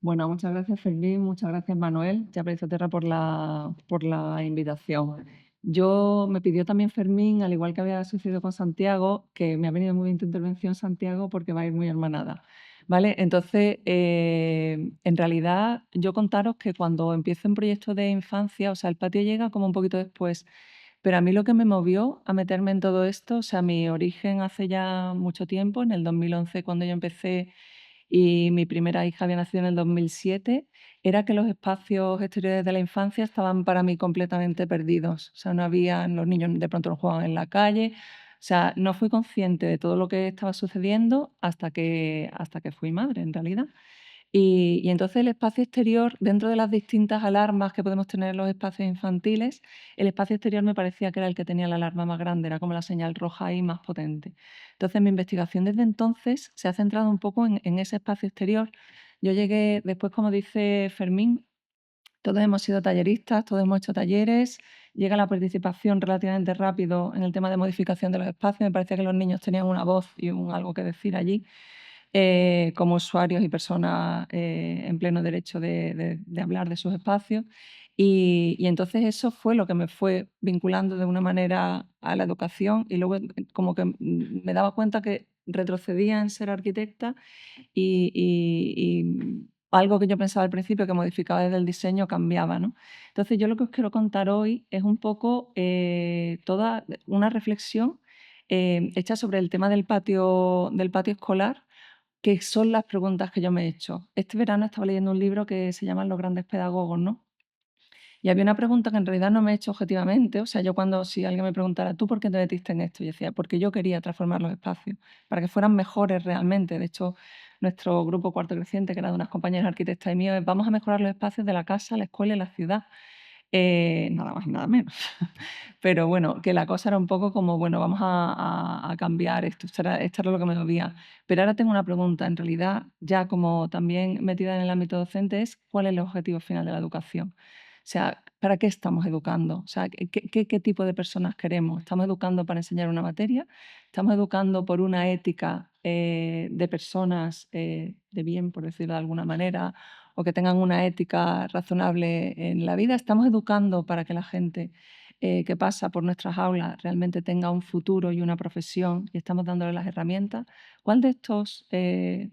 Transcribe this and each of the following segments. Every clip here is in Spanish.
Bueno, muchas gracias, Fermín, muchas gracias, Manuel, te aprecio tierra por la invitación. Yo me pidió también Fermín, al igual que había sucedido con Santiago, que me ha venido muy bien tu intervención, Santiago, porque va a ir muy hermanada. ¿Vale? Entonces, en realidad, yo contaros que cuando empiezo en proyectos de infancia, o sea, el patio llega como un poquito después, pero a mí lo que me movió a meterme en todo esto, o sea, mi origen hace ya mucho tiempo, en el 2011, cuando yo empecé y mi primera hija había nacido en el 2007, era que los espacios exteriores de la infancia estaban para mí completamente perdidos. O sea, no había, los niños de pronto no jugaban en la calle. O sea, no fui consciente de todo lo que estaba sucediendo hasta que fui madre, en realidad. Y entonces el espacio exterior, dentro de las distintas alarmas que podemos tener en los espacios infantiles, el espacio exterior me parecía que era el que tenía la alarma más grande, era como la señal roja ahí más potente. Entonces mi investigación desde entonces se ha centrado un poco en ese espacio exterior. Yo llegué, después como dice Fermín, todos hemos sido talleristas, todos hemos hecho talleres, llega la participación relativamente rápido en el tema de modificación de los espacios, me parecía que los niños tenían una voz y algo que decir allí como usuarios y personas en pleno derecho de hablar de sus espacios. Y entonces eso fue lo que me fue vinculando de una manera a la educación y luego como que me daba cuenta que retrocedía en ser arquitecta y algo que yo pensaba al principio que modificaba desde el diseño cambiaba, ¿no? Entonces yo lo que os quiero contar hoy es un poco toda una reflexión hecha sobre el tema del patio escolar, que son las preguntas que yo me he hecho. Este verano estaba leyendo un libro que se llama Los grandes pedagogos, ¿no? Y había una pregunta que en realidad no me he hecho objetivamente. O sea, yo cuando si alguien me preguntara, ¿tú por qué te metiste en esto? Yo decía, porque yo quería transformar los espacios, para que fueran mejores realmente. De hecho, nuestro grupo Cuarto Creciente, que era de unas compañeras arquitectas y mío, es vamos a mejorar los espacios de la casa, la escuela y la ciudad. Nada más y nada menos. Pero bueno, que la cosa era un poco como, bueno, vamos a cambiar esto. Esto era lo que me movía. Pero ahora tengo una pregunta, en realidad, ya como también metida en el ámbito docente, es ¿cuál es el objetivo final de la educación? O sea, ¿para qué estamos educando? O sea, ¿qué tipo de personas queremos? ¿Estamos educando para enseñar una materia? ¿Estamos educando por una ética de personas de bien, por decirlo de alguna manera, o que tengan una ética razonable en la vida? ¿Estamos educando para que la gente que pasa por nuestras aulas realmente tenga un futuro y una profesión y estamos dándole las herramientas? ¿Cuál de estos,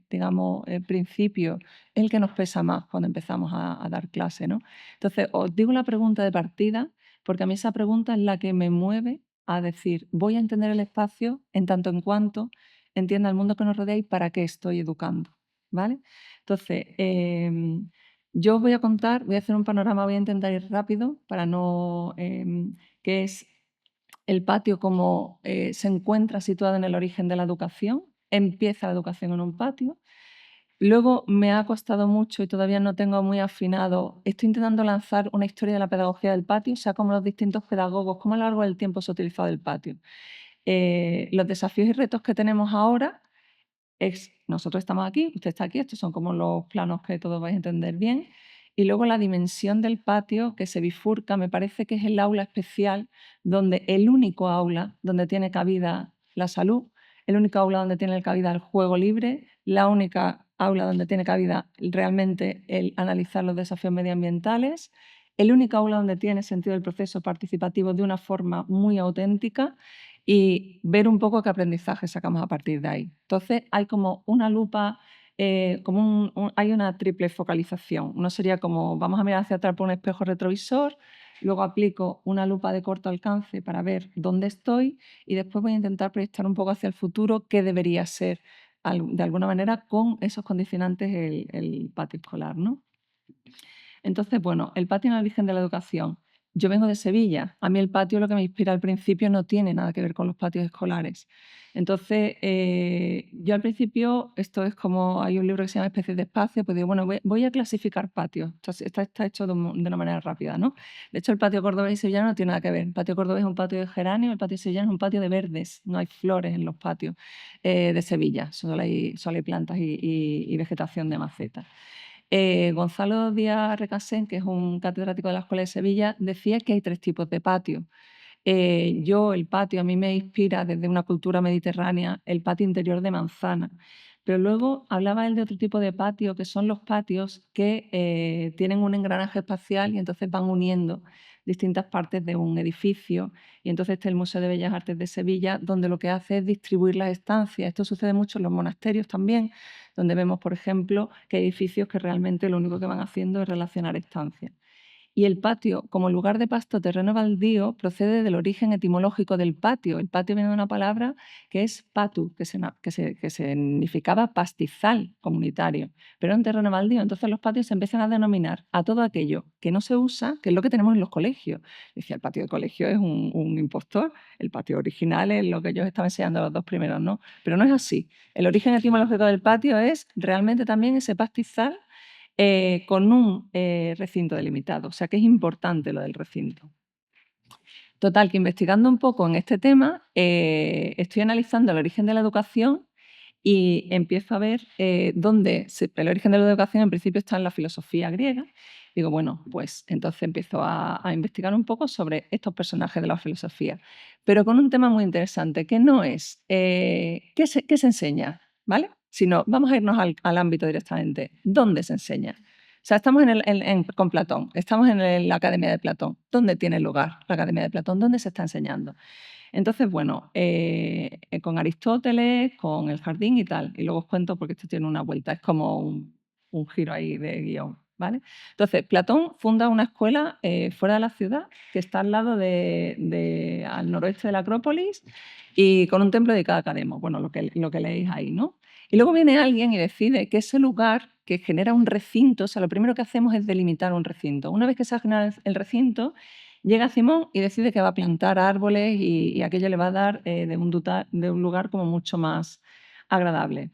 digamos, principios es el que nos pesa más cuando empezamos a dar clase, ¿no? Entonces, os digo la pregunta de partida, porque a mí esa pregunta es la que me mueve a decir, voy a entender el espacio en tanto en cuanto entienda el mundo que nos rodea y para qué estoy educando, ¿vale? Entonces, yo os voy a contar, voy a hacer un panorama, voy a intentar ir rápido para no, que es el patio como se encuentra situado en el origen de la educación, empieza la educación en un patio. Luego me ha costado mucho y todavía no tengo muy afinado. Estoy intentando lanzar una historia de la pedagogía del patio, o sea, cómo los distintos pedagogos, cómo a lo largo del tiempo se ha utilizado el patio. Los desafíos y retos que tenemos ahora es, nosotros estamos aquí, usted está aquí, estos son como los planos que todos vais a entender bien. Y luego la dimensión del patio que se bifurca, me parece que es el aula especial, donde el único aula donde tiene cabida la salud, el único aula donde tiene cabida el juego libre, la única aula donde tiene cabida realmente el analizar los desafíos medioambientales, el único aula donde tiene sentido el proceso participativo de una forma muy auténtica y ver un poco qué aprendizaje sacamos a partir de ahí. Entonces hay como una lupa, hay una triple focalización. Uno sería como vamos a mirar hacia atrás por un espejo retrovisor, luego aplico una lupa de corto alcance para ver dónde estoy y después voy a intentar proyectar un poco hacia el futuro qué debería ser de alguna manera con esos condicionantes el patio escolar, ¿no? Entonces, bueno, el patio en el origen de la educación. Yo vengo de Sevilla. A mí el patio, lo que me inspira al principio, no tiene nada que ver con los patios escolares. Entonces, yo al principio, esto es como, hay un libro que se llama Especies de espacio, pues digo, bueno, voy a clasificar patios. Está hecho de una manera rápida, ¿no? De hecho, el patio cordobés y sevillano no tiene nada que ver. El patio cordobés es un patio de geranio, el patio sevillano es un patio de verdes. No hay flores en los patios de Sevilla, solo hay plantas y vegetación de maceta. Gonzalo Díaz Recasén, que es un catedrático de la Escuela de Sevilla, decía que hay tres tipos de patio. El patio, a mí me inspira desde una cultura mediterránea el patio interior de manzana, Pero luego hablaba él de otro tipo de patio, que son los patios que tienen un engranaje espacial y entonces van uniendo distintas partes de un edificio. Y entonces está el Museo de Bellas Artes de Sevilla, donde lo que hace es distribuir las estancias. Esto sucede mucho en los monasterios también, donde vemos, por ejemplo, que hay edificios que realmente lo único que van haciendo es relacionar estancias. Y el patio, como lugar de pasto terreno baldío, procede del origen etimológico del patio. El patio viene de una palabra que es patu, que significaba pastizal comunitario, pero en terreno baldío. Entonces los patios se empiezan a denominar a todo aquello que no se usa, que es lo que tenemos en los colegios. Decía, el patio de colegio es un impostor, el patio original es lo que yo estaba enseñando los dos primeros, ¿no? Pero no es así. El origen etimológico del patio es realmente también ese pastizal con un recinto delimitado. O sea que es importante lo del recinto. Total, que investigando un poco en este tema, estoy analizando el origen de la educación y empiezo a ver dónde el origen de la educación en principio está en la filosofía griega. Digo, bueno, pues entonces empiezo a investigar un poco sobre estos personajes de la filosofía, pero con un tema muy interesante, que no es qué se enseña, ¿vale? Sino vamos a irnos al ámbito directamente. ¿Dónde se enseña? O sea, estamos con Platón, estamos en la Academia de Platón. ¿Dónde tiene lugar la Academia de Platón? ¿Dónde se está enseñando? Entonces, bueno, con Aristóteles, con el jardín y tal. Y luego os cuento porque esto tiene una vuelta, es como un giro ahí de guión, ¿vale? Entonces, Platón funda una escuela fuera de la ciudad que está al lado al noroeste de la Acrópolis y con un templo dedicado a Cademo, bueno, lo que leéis ahí, ¿no? Y luego viene alguien y decide que ese lugar que genera un recinto, o sea, lo primero que hacemos es delimitar un recinto. Una vez que se ha generado el recinto, llega Simón y decide que va a plantar árboles y aquello le va a dar de un lugar como mucho más agradable.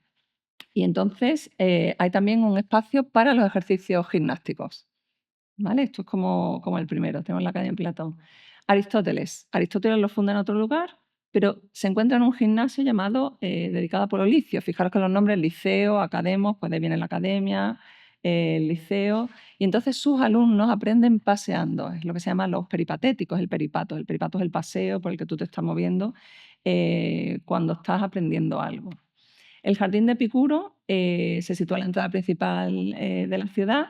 Y entonces hay también un espacio para los ejercicios gimnásticos. ¿Vale? Esto es como el primero, tenemos la calle en Platón. Aristóteles lo funda en otro lugar, pero se encuentra en un gimnasio llamado, dedicado a Apolo Licio. Fijaros que los nombres Liceo, Academos, pues de ahí viene la academia, el liceo, y entonces sus alumnos aprenden paseando, es lo que se llama los peripatéticos, el peripato. El peripato es el paseo por el que tú te estás moviendo cuando estás aprendiendo algo. El jardín de Epicuro se sitúa en la entrada principal de la ciudad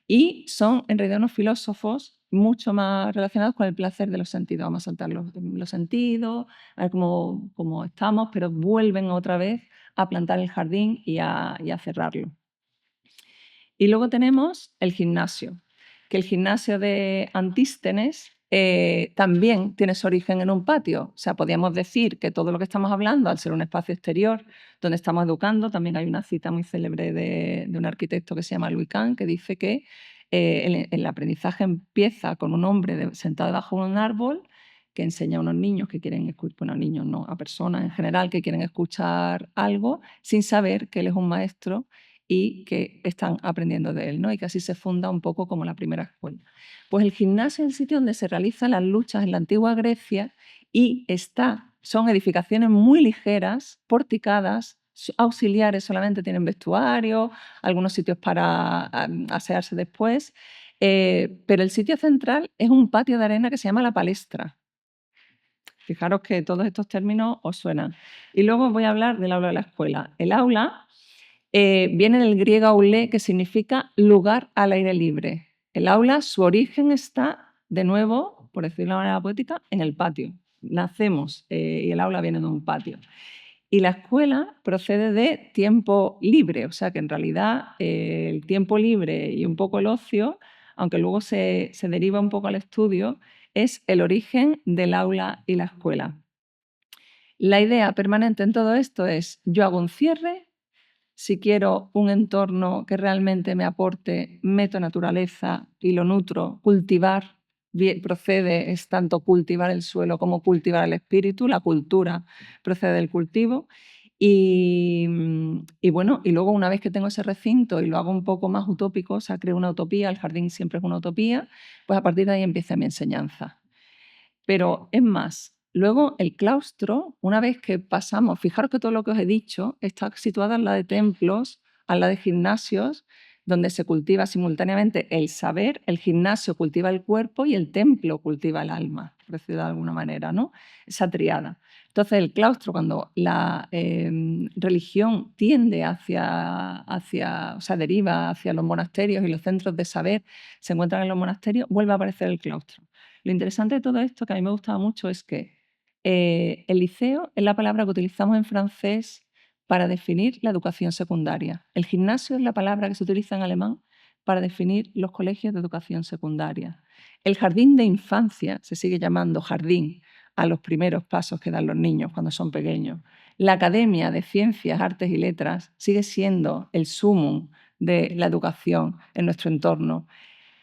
y son en realidad unos filósofos mucho más relacionados con el placer de los sentidos. Vamos a saltar los sentidos, a ver cómo estamos, pero vuelven otra vez a plantar el jardín y a cerrarlo. Y luego tenemos el gimnasio, que el gimnasio de Antístenes también tiene su origen en un patio. O sea, podríamos decir que todo lo que estamos hablando, al ser un espacio exterior donde estamos educando, también hay una cita muy célebre de un arquitecto que se llama Louis Kahn, que dice que el aprendizaje empieza con un hombre sentado debajo de un árbol que enseña a unos niños que quieren escuchar, bueno, niños no, a personas en general que quieren escuchar algo sin saber que él es un maestro y que están aprendiendo de él, ¿no? Y que así se funda un poco como la primera escuela. Pues el gimnasio es el sitio donde se realizan las luchas en la antigua Grecia y son edificaciones muy ligeras, porticadas, auxiliares, solamente tienen vestuario, algunos sitios para asearse después, pero el sitio central es un patio de arena que se llama la palestra. Fijaros que todos estos términos os suenan. Y luego voy a hablar del aula de la escuela. El aula viene del griego aulé, que significa lugar al aire libre. El aula, su origen está, de nuevo, por decirlo de una manera poética, en el patio. Nacemos y el aula viene de un patio. Y la escuela procede de tiempo libre, o sea que en realidad el tiempo libre y un poco el ocio, aunque luego se deriva un poco al estudio, es el origen del aula y la escuela. La idea permanente en todo esto es: yo hago un cierre. Si quiero un entorno que realmente me aporte, meto naturaleza y lo nutro. Cultivar procede, es tanto cultivar el suelo como cultivar el espíritu. La cultura procede del cultivo. Y bueno, y luego una vez que tengo ese recinto y lo hago un poco más utópico, o sea, creo una utopía, el jardín siempre es una utopía, pues a partir de ahí empieza mi enseñanza. Pero es más, luego el claustro, una vez que pasamos, fijaros que todo lo que os he dicho está situado al lado de templos, al lado de gimnasios, donde se cultiva simultáneamente el saber, el gimnasio cultiva el cuerpo y el templo cultiva el alma, por decirlo de alguna manera, ¿no? Esa triada. Entonces, el claustro, cuando la religión tiende o sea, deriva hacia los monasterios y los centros de saber se encuentran en los monasterios, vuelve a aparecer el claustro. Lo interesante de todo esto, que a mí me gustaba mucho, es que el liceo es la palabra que utilizamos en francés para definir la educación secundaria. El gimnasio es la palabra que se utiliza en alemán para definir los colegios de educación secundaria. El jardín de infancia se sigue llamando jardín a los primeros pasos que dan los niños cuando son pequeños. La Academia de Ciencias, Artes y Letras sigue siendo el sumum de la educación en nuestro entorno.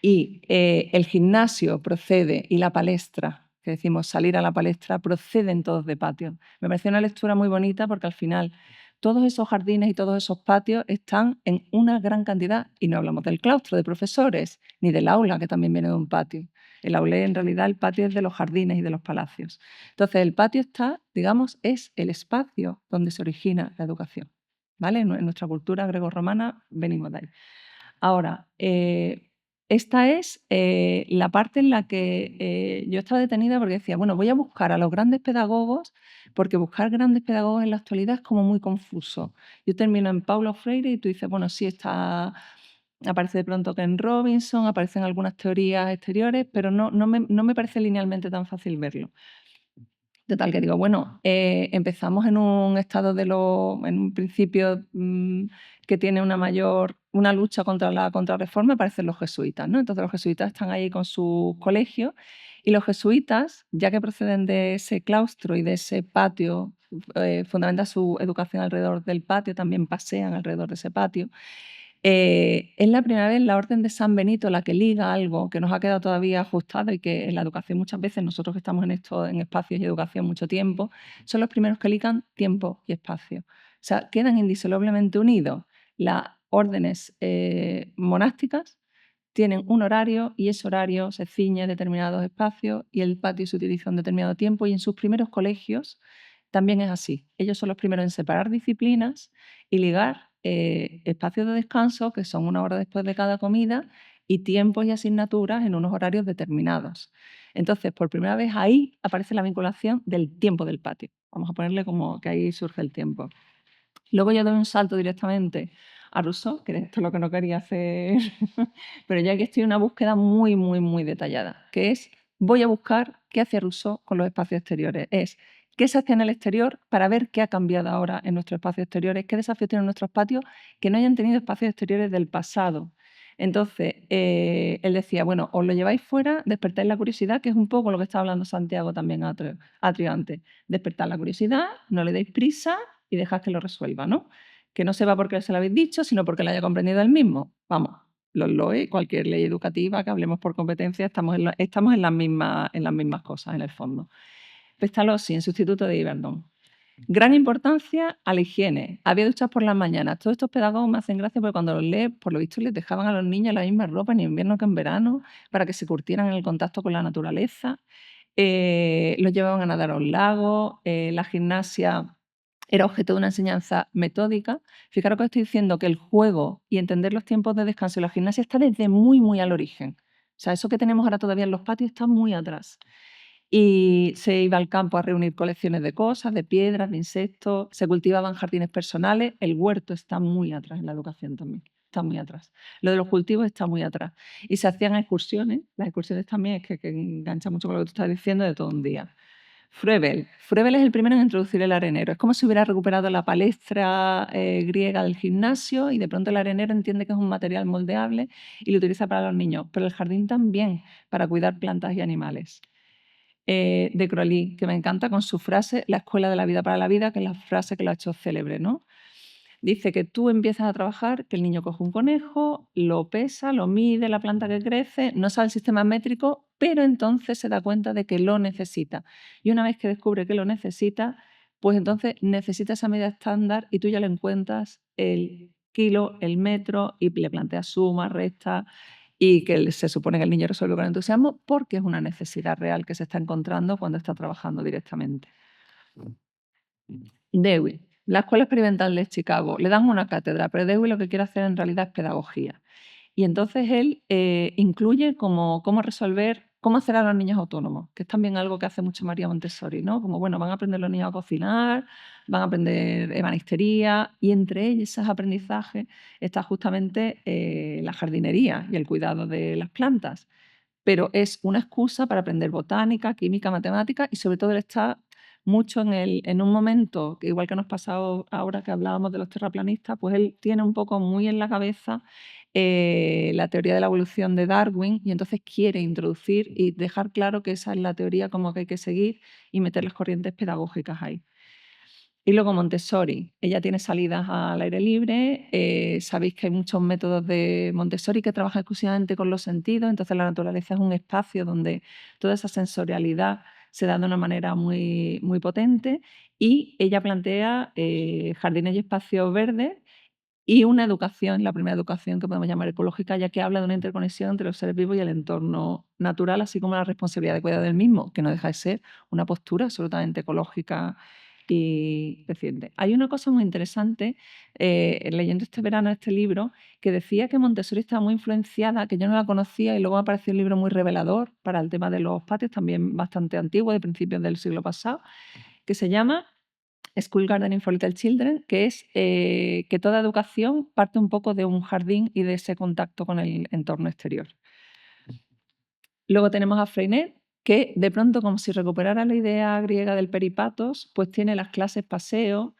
Y el gimnasio procede y la palestra, que decimos salir a la palestra, proceden todos de patio. Me pareció una lectura muy bonita porque al final todos esos jardines y todos esos patios están en una gran cantidad, y no hablamos del claustro de profesores, ni del aula, que también viene de un patio. El aula, en realidad, el patio es de los jardines y de los palacios. Entonces, el patio está, digamos, es el espacio donde se origina la educación. ¿Vale? En nuestra cultura grecorromana venimos de ahí. Ahora, esta es la parte en la que yo estaba detenida porque decía, bueno, voy a buscar a los grandes pedagogos, porque buscar grandes pedagogos en la actualidad es como muy confuso. Yo termino en Paulo Freire y tú dices, bueno, sí, aparece de pronto Ken Robinson, aparecen algunas teorías exteriores, pero no me parece linealmente tan fácil verlo. Total, que digo, bueno, empezamos en un estado en un principio que tiene una lucha contra la contrarreforma, parecen los jesuitas, ¿no? Entonces los jesuitas están ahí con sus colegios y los jesuitas, ya que proceden de ese claustro y de ese patio, fundamentan su educación alrededor del patio, también pasean alrededor de ese patio. Es la primera vez la Orden de San Benito la que liga algo que nos ha quedado todavía ajustado y que en la educación muchas veces nosotros que estamos en esto, en espacios y educación mucho tiempo, son los primeros que ligan tiempo y espacio. O sea, quedan indisolublemente unidos. Las órdenes monásticas tienen un horario y ese horario se ciñe a determinados espacios y el patio se utiliza un determinado tiempo y en sus primeros colegios también es así. Ellos son los primeros en separar disciplinas y ligar espacios de descanso, que son una hora después de cada comida, y tiempos y asignaturas en unos horarios determinados. Entonces, por primera vez ahí aparece la vinculación del tiempo del patio. Vamos a ponerle como que ahí surge el tiempo. Luego ya doy un salto directamente a Rousseau, que esto es lo que no quería hacer, pero ya que estoy en una búsqueda muy, muy, muy detallada, que es, voy a buscar qué hacía Rousseau con los espacios exteriores. Es qué se hacía en el exterior para ver qué ha cambiado ahora en nuestros espacios exteriores, qué desafíos tienen nuestros patios que no hayan tenido espacios exteriores del pasado. Entonces, él decía, bueno, os lo lleváis fuera, despertáis la curiosidad, que es un poco lo que estaba hablando Santiago también Atrio antes. Despertar la curiosidad, no le deis prisa y dejad que lo resuelva, ¿no? Que no se va porque se lo habéis dicho, sino porque lo haya comprendido él mismo. Vamos, los LOE, cualquier ley educativa que hablemos por competencia, estamos en las mismas cosas, en el fondo. Pestalozzi, en sustituto de Iberdon. Gran importancia a la higiene. Había duchas por las mañanas. Todos estos pedagogos me hacen gracia porque cuando los lees, por lo visto, les dejaban a los niños la misma ropa en invierno que en verano para que se curtieran en el contacto con la naturaleza. Los llevaban a nadar a un lago. La gimnasia era objeto de una enseñanza metódica. Fijaros que estoy diciendo que el juego y entender los tiempos de descanso y la gimnasia está desde muy, muy al origen. O sea, eso que tenemos ahora todavía en los patios está muy atrás. Y se iba al campo a reunir colecciones de cosas, de piedras, de insectos, se cultivaban jardines personales. El huerto está muy atrás en la educación también, está muy atrás. Lo de los cultivos está muy atrás. Y se hacían excursiones, las excursiones también es que engancha mucho con lo que tú estás diciendo de todo un día. Froebel. Froebel es el primero en introducir el arenero. Es como si hubiera recuperado la palestra griega del gimnasio y de pronto el arenero entiende que es un material moldeable y lo utiliza para los niños, pero el jardín también para cuidar plantas y animales. De Crowley, que me encanta con su frase, la escuela de la vida para la vida, que es la frase que lo ha hecho célebre, ¿no? Dice que tú empiezas a trabajar, que el niño coge un conejo, lo pesa, lo mide, la planta que crece, no sabe el sistema métrico, pero entonces se da cuenta de que lo necesita. Y una vez que descubre que lo necesita, pues entonces necesita esa medida estándar y tú ya le encuentras el kilo, el metro y le planteas suma, resta y que se supone que el niño resuelve con entusiasmo porque es una necesidad real que se está encontrando cuando está trabajando directamente. Dewey. La Escuela Experimental de Chicago. Le dan una cátedra, pero Dewey lo que quiere hacer en realidad es pedagogía. Y entonces él incluye cómo resolver, cómo hacer a los niños autónomos, que es también algo que hace mucho María Montessori, ¿no? Como, bueno, van a aprender los niños a cocinar, van a aprender ebanistería, y entre esos aprendizajes está justamente la jardinería y el cuidado de las plantas. Pero es una excusa para aprender botánica, química, matemática, y sobre todo él está mucho en un momento, que igual que nos ha pasado ahora que hablábamos de los terraplanistas, pues él tiene un poco muy en la cabeza la teoría de la evolución de Darwin, y entonces quiere introducir y dejar claro que esa es la teoría como que hay que seguir y meter las corrientes pedagógicas ahí. Y luego Montessori, ella tiene salidas al aire libre, sabéis que hay muchos métodos de Montessori que trabajan exclusivamente con los sentidos, entonces la naturaleza es un espacio donde toda esa sensorialidad se da de una manera muy, muy potente, y ella plantea jardines y espacios verdes y una educación, la primera educación que podemos llamar ecológica, ya que habla de una interconexión entre los seres vivos y el entorno natural, así como la responsabilidad de cuidar del mismo, que no deja de ser una postura absolutamente ecológica y reciente. Hay una cosa muy interesante, leyendo este verano este libro, que decía que Montessori estaba muy influenciada, que yo no la conocía, y luego me apareció un libro muy revelador para el tema de los patios, también bastante antiguo, de principios del siglo pasado, que se llama School Gardening for Little Children, que es que toda educación parte un poco de un jardín y de ese contacto con el entorno exterior. Luego tenemos a Freinet, que de pronto, como si recuperara la idea griega del peripatos, pues tiene las clases paseo,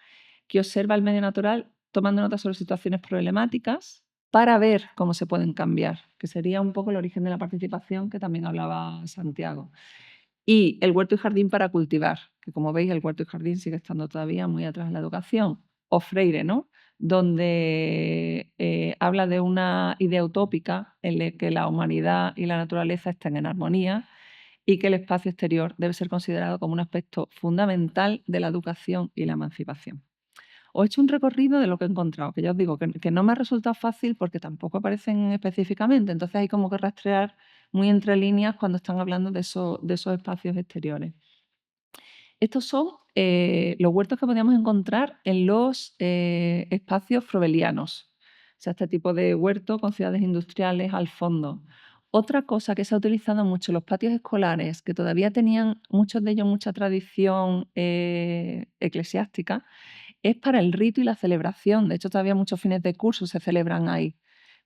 que observa el medio natural tomando notas sobre situaciones problemáticas para ver cómo se pueden cambiar, que sería un poco el origen de la participación que también hablaba Santiago. Y el huerto y jardín para cultivar, que como veis el huerto y jardín sigue estando todavía muy atrás en la educación. O Freire, ¿no? Donde habla de una idea utópica en la que la humanidad y la naturaleza estén en armonía y que el espacio exterior debe ser considerado como un aspecto fundamental de la educación y la emancipación. Os he hecho un recorrido de lo que he encontrado, que ya os digo que no me ha resultado fácil porque tampoco aparecen específicamente, entonces hay como que rastrear muy entre líneas cuando están hablando de esos espacios exteriores. Estos son los huertos que podíamos encontrar en los espacios frobelianos, o sea, este tipo de huerto con ciudades industriales al fondo. Otra cosa que se ha utilizado mucho en los patios escolares, que todavía tenían muchos de ellos mucha tradición eclesiástica, es para el rito y la celebración. De hecho, todavía muchos fines de curso se celebran ahí,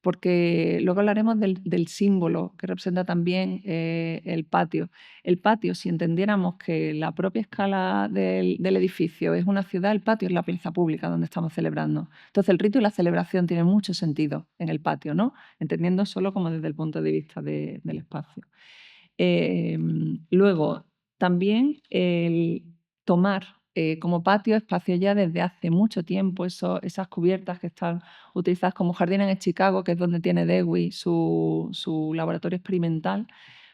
porque luego hablaremos del símbolo que representa también el patio. El patio, si entendiéramos que la propia escala del edificio es una ciudad, el patio es la plaza pública donde estamos celebrando. Entonces, el rito y la celebración tienen mucho sentido en el patio, ¿no? Entendiendo solo como desde el punto de vista del espacio. Luego, también el tomar como patio espacio ya desde hace mucho tiempo, esas cubiertas que están utilizadas como jardines en Chicago, que es donde tiene Dewey su laboratorio experimental,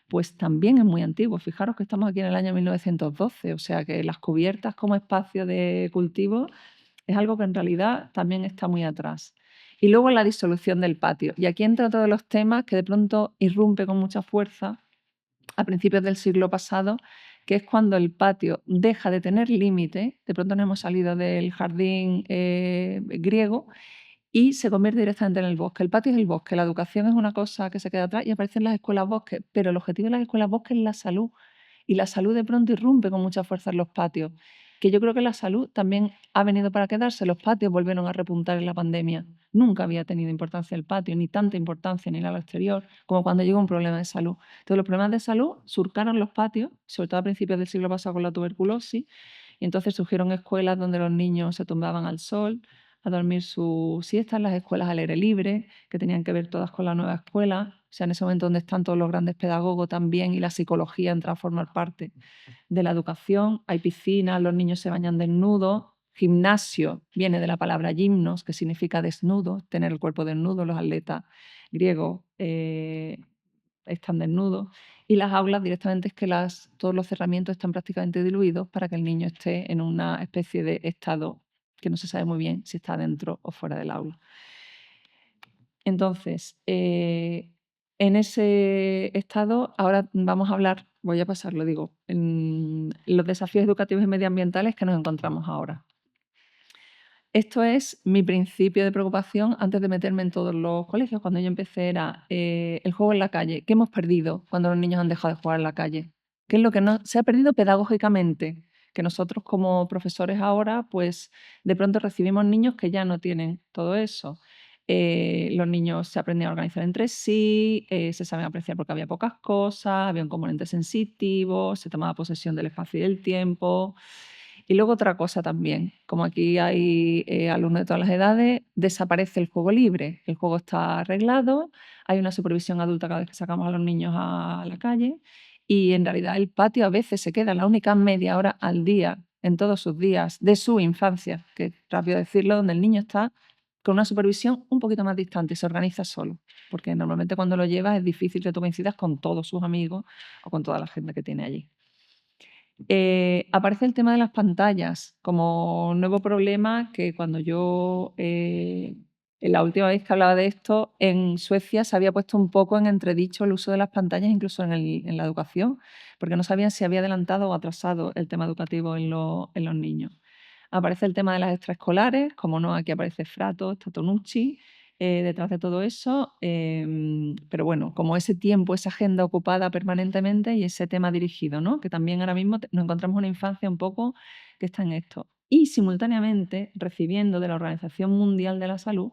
pues también es muy antiguo. Fijaros que estamos aquí en el año 1912, o sea que las cubiertas como espacio de cultivo es algo que en realidad también está muy atrás. Y luego la disolución del patio. Y aquí entra todos los temas que de pronto irrumpe con mucha fuerza a principios del siglo pasado, que es cuando el patio deja de tener límite, de pronto nos hemos salido del jardín griego y se convierte directamente en el bosque. El patio es el bosque, la educación es una cosa que se queda atrás y aparecen las escuelas bosques, pero el objetivo de las escuelas bosques es la salud, y la salud de pronto irrumpe con mucha fuerza en los patios, que yo creo que la salud también ha venido para quedarse. Los patios volvieron a repuntar en la pandemia. Nunca había tenido importancia el patio, ni tanta importancia ni al exterior, como cuando llegó un problema de salud. Entonces los problemas de salud surcaron los patios, sobre todo a principios del siglo pasado con la tuberculosis, y entonces surgieron escuelas donde los niños se tumbaban al sol a dormir su siesta, en las escuelas al aire libre, que tenían que ver todas con la nueva escuela. O sea, en ese momento donde están todos los grandes pedagogos también, y la psicología entra a formar parte de la educación. Hay piscinas, los niños se bañan desnudos. Gimnasio viene de la palabra gimnos, que significa desnudo, tener el cuerpo desnudo. Los atletas griegos están desnudos. Y las aulas directamente es que todos los cerramientos están prácticamente diluidos para que el niño esté en una especie de estado que no se sabe muy bien si está dentro o fuera del aula. Entonces, en ese estado, ahora vamos a hablar, voy a pasarlo, digo, en los desafíos educativos y medioambientales que nos encontramos ahora. Esto es mi principio de preocupación antes de meterme en todos los colegios. Cuando yo empecé era el juego en la calle. ¿Qué hemos perdido cuando los niños han dejado de jugar en la calle? ¿Qué es lo que no se ha perdido pedagógicamente? Que nosotros como profesores ahora, pues de pronto recibimos niños que ya no tienen todo eso. Los niños se aprendían a organizar entre sí, se saben apreciar porque había pocas cosas, había un componente sensitivo, se tomaba posesión del espacio y del tiempo. Y luego otra cosa también, como aquí hay alumnos de todas las edades, desaparece el juego libre. El juego está arreglado, hay una supervisión adulta cada vez que sacamos a los niños a la calle y en realidad el patio a veces se queda la única media hora al día, en todos sus días, de su infancia, que es rápido decirlo, donde el niño está con una supervisión un poquito más distante y se organiza solo, porque normalmente cuando lo llevas es difícil que tú coincidas con todos sus amigos o con toda la gente que tiene allí. Aparece el tema de las pantallas como nuevo problema que cuando yo, la última vez que hablaba de esto, en Suecia se había puesto un poco en entredicho el uso de las pantallas, incluso en la educación, porque no sabían si había adelantado o atrasado el tema educativo en los niños. Aparece el tema de las extraescolares, como no, aquí aparece Frato, está Tonucci, detrás de todo eso, pero bueno, como ese tiempo, esa agenda ocupada permanentemente y ese tema dirigido, ¿no? Que también ahora mismo nos encontramos una infancia un poco que está en esto. Y simultáneamente recibiendo de la Organización Mundial de la Salud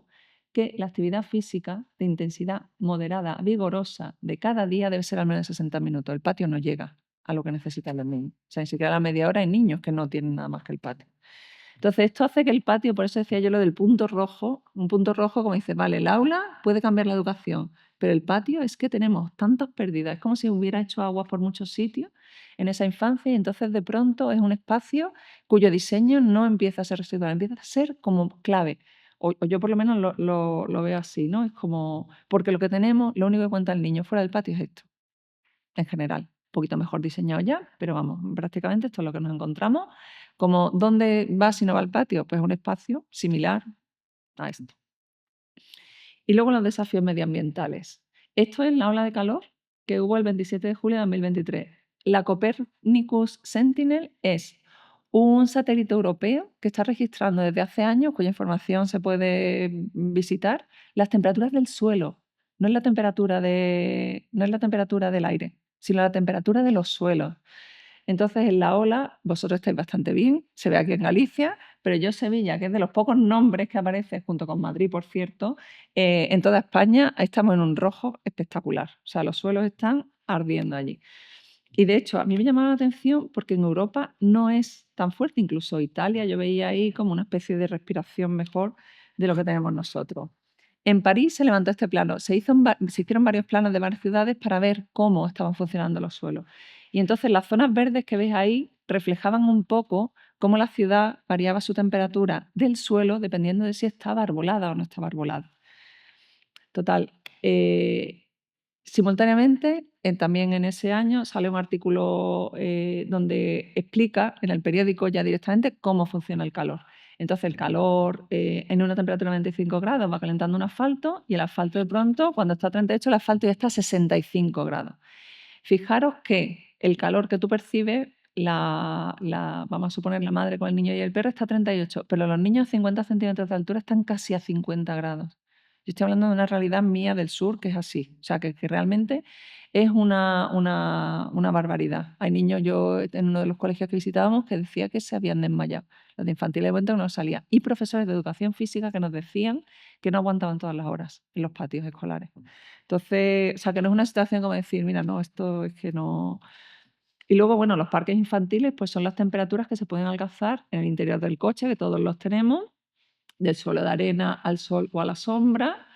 que la actividad física de intensidad moderada, vigorosa, de cada día debe ser al menos 60 minutos. El patio no llega a lo que necesitan los niños. O sea, ni siquiera a la media hora hay niños que no tienen nada más que el patio. Entonces, esto hace que el patio, por eso decía yo lo del punto rojo, un punto rojo como dice, vale, el aula puede cambiar la educación, pero el patio es que tenemos tantas pérdidas, es como si hubiera hecho agua por muchos sitios en esa infancia y entonces de pronto es un espacio cuyo diseño no empieza a ser residual, empieza a ser como clave. O yo por lo menos lo veo así, ¿no? Es como, porque lo que tenemos, lo único que cuenta el niño fuera del patio es esto en general. Un poquito mejor diseñado ya, pero vamos, prácticamente esto es lo que nos encontramos. Como, ¿dónde va si no va al patio? Pues un espacio similar a esto. Y luego los desafíos medioambientales. Esto es la ola de calor que hubo el 27 de julio de 2023. La Copernicus Sentinel es un satélite europeo que está registrando desde hace años, cuya información se puede visitar, las temperaturas del suelo. No es la temperatura, no es la temperatura del aire, sino la temperatura de los suelos. Entonces, en la ola, vosotros estáis bastante bien, se ve aquí en Galicia, pero yo Sevilla, que es de los pocos nombres que aparece, junto con Madrid, por cierto, en toda España estamos en un rojo espectacular. O sea, los suelos están ardiendo allí. Y de hecho, a mí me llamaba la atención porque en Europa no es tan fuerte, incluso Italia, yo veía ahí como una especie de respiración mejor de lo que tenemos nosotros. En París se levantó este plano, se hicieron varios planos de varias ciudades para ver cómo estaban funcionando los suelos. Y entonces las zonas verdes que ves ahí reflejaban un poco cómo la ciudad variaba su temperatura del suelo dependiendo de si estaba arbolada o no estaba arbolada. Total, simultáneamente, también en ese año sale un artículo donde explica en el periódico ya directamente cómo funciona el calor. Entonces, el calor en una temperatura de 95 grados va calentando un asfalto y el asfalto de pronto, cuando está a 38, el asfalto ya está a 65 grados. Fijaros que el calor que tú percibes, vamos a suponer la madre con el niño y el perro está a 38, pero los niños a 50 centímetros de altura están casi a 50 grados. Yo estoy hablando de una realidad mía del sur que es así, o sea, que realmente es una barbaridad. Hay niños, yo en uno de los colegios que visitábamos, que decía que se habían desmayado. Los de infantil de cuenta no salía. Y profesores de educación física que nos decían que no aguantaban todas las horas en los patios escolares. Entonces, o sea, que no es una situación como decir, mira, no, esto es que no. Y luego, bueno, los parques infantiles, pues son las temperaturas que se pueden alcanzar en el interior del coche, que todos los tenemos, del suelo de arena al sol o a la sombra,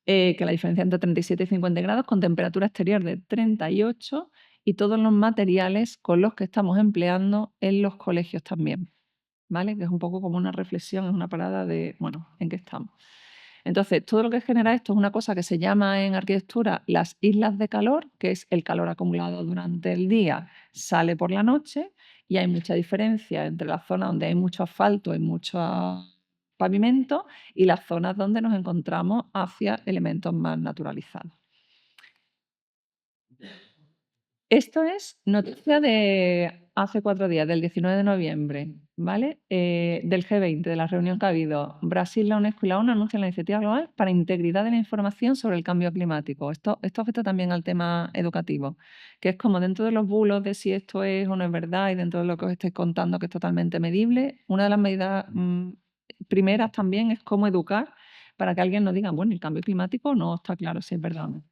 que la diferencia entre 37 y 50 grados, con temperatura exterior de 38 y todos los materiales con los que estamos empleando en los colegios también, ¿vale? Que es un poco como una reflexión, es una parada de, bueno, ¿en qué estamos? Entonces, todo lo que genera esto es una cosa que se llama en arquitectura las islas de calor, que es el calor acumulado durante el día, sale por la noche y hay mucha diferencia entre las zonas donde hay mucho asfalto y mucho pavimento y las zonas donde nos encontramos hacia elementos más naturalizados. Esto es noticia de hace 4 días, del 19 de noviembre. ¿vale? Del G20, de la reunión que ha habido. Brasil, la UNESCO y la ONU anuncian la iniciativa global para integridad de la información sobre el cambio climático. Esto afecta también al tema educativo, que es como dentro de los bulos de si esto es o no es verdad y dentro de lo que os estoy contando que es totalmente medible, una de las medidas primeras también es cómo educar para que alguien nos diga, bueno, el cambio climático no está claro si es verdad o no.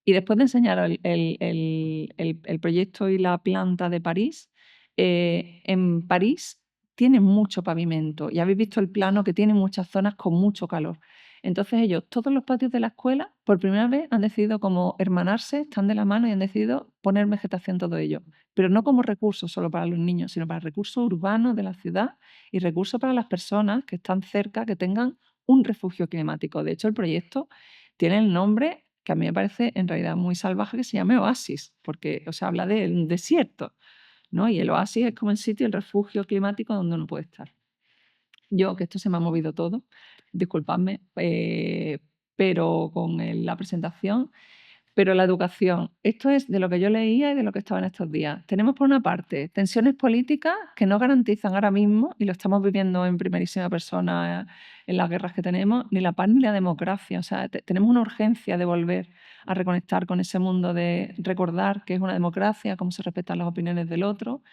Y después de enseñar el proyecto y la planta de París, en París tiene mucho pavimento y habéis visto el plano que tiene muchas zonas con mucho calor. Entonces ellos, todos los patios de la escuela, por primera vez han decidido como hermanarse, están de la mano y han decidido poner vegetación todo ello. Pero no como recurso solo para los niños, sino para recursos urbanos de la ciudad y recursos para las personas que están cerca, que tengan un refugio climático. De hecho, el proyecto tiene el nombre que a mí me parece en realidad muy salvaje, que se llame Oasis, porque o sea, habla de un desierto, ¿no? Y el oasis es como el sitio, el refugio climático donde uno puede estar. Yo, que esto se me ha movido todo, disculpadme, pero con la presentación, pero la educación, esto es de lo que yo leía y de lo que estaba en estos días. Tenemos por una parte tensiones políticas que no garantizan ahora mismo, y lo estamos viviendo en primerísima persona en las guerras que tenemos, ni la paz ni la democracia. O sea, tenemos una urgencia de volver a reconectar con ese mundo, de recordar que es una democracia, cómo se respetan las opiniones del otro.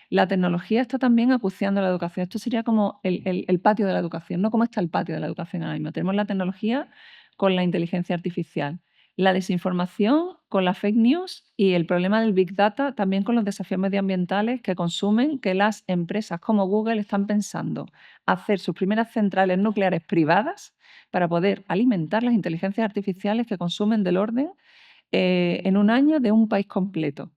La tecnología está también acuciando la educación. Esto sería como el patio de la educación, ¿no? ¿Cómo está el patio de la educación ahora mismo? Tenemos la tecnología con la inteligencia artificial, la desinformación con la fake news y el problema del big data también con los desafíos medioambientales que consumen, que las empresas como Google están pensando hacer sus primeras centrales nucleares privadas para poder alimentar las inteligencias artificiales que consumen del orden en un año de un país completo.